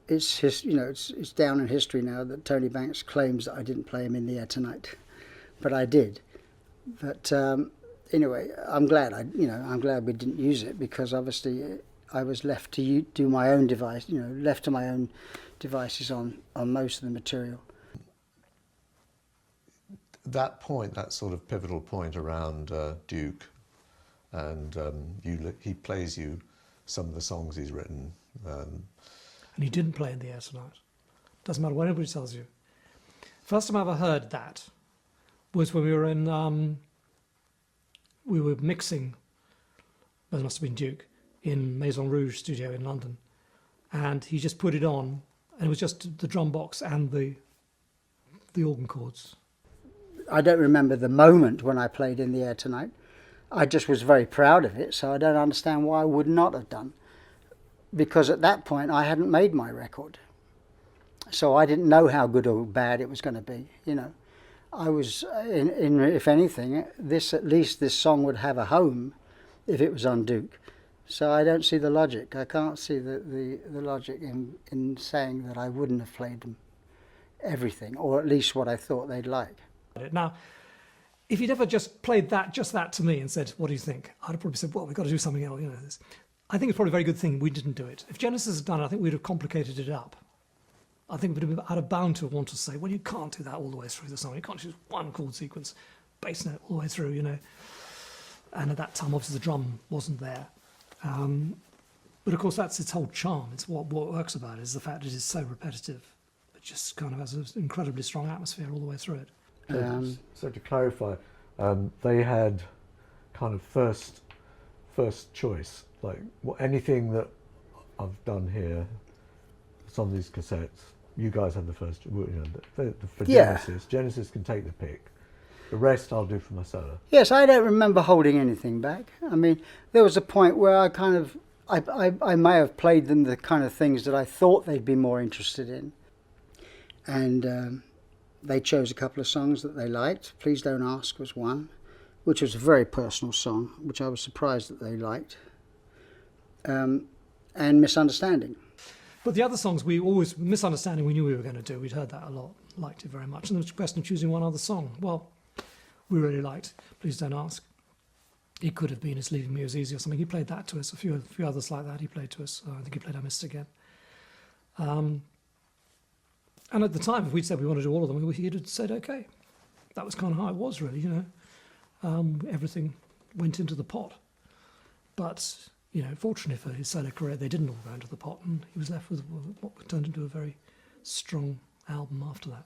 It's down in history now that Tony Banks claims that I didn't play him In the Air Tonight, but I did. But anyway, I'm glad we didn't use it, because obviously I was left to do my own device, left to my own devices on most of the material. That point, that sort of pivotal point around Duke, and he plays you some of the songs he's written. And he didn't play In the Air Tonight. Doesn't matter what anybody tells you. First time I ever heard that was when we were mixing, that must have been Duke, in Maison Rouge studio in London. And he just put it on, and it was just the drum box and the organ chords. I don't remember the moment when I played In the Air Tonight. I just was very proud of it, so I don't understand why I would not have done. Because at that point I hadn't made my record. So I didn't know how good or bad it was going to be, I was, if anything, at least this song would have a home if it was on Duke. So I don't see the logic. I can't see the logic in saying that I wouldn't have played them everything, or at least what I thought they'd like. Now, if you'd ever just played just that to me and said, what do you think? I'd have probably said, well, we've got to do something else. I think it's probably a very good thing we didn't do it. If Genesis had done it, I think we'd have complicated it up. I think I'd have bound to want to say, well, you can't do that all the way through the song. You can't choose one chord sequence, bass note all the way through, And at that time, obviously, the drum wasn't there. But of course, that's its whole charm. It's what works about it, is the fact it is so repetitive. It just kind of has an incredibly strong atmosphere all the way through it. So to clarify, they had kind of first choice, like anything that I've done here, some of these cassettes, you guys have the first, for Genesis. Genesis can take the pick. The rest I'll do for myself. Yes, I don't remember holding anything back. I mean, there was a point where I may have played them the kind of things that I thought they'd be more interested in. And they chose a couple of songs that they liked. Please Don't Ask was one, which was a very personal song, which I was surprised that they liked. And Misunderstanding. But the other songs, Misunderstanding, we knew we were going to do. We'd heard that a lot, liked it very much. And there was a question of choosing one other song. Well, we really liked Please Don't Ask. It could have been It's Leaving Me Was Easy or something. He played that to us. A few others like that he played to us. I think he played I Missed Again. And at the time, if we'd said we wanted to do all of them, he'd have said, OK. That was kind of how it was, really, Everything went into the pot. But, fortunately for his solo career, they didn't all go into the pot, and he was left with what turned into a very strong album after that.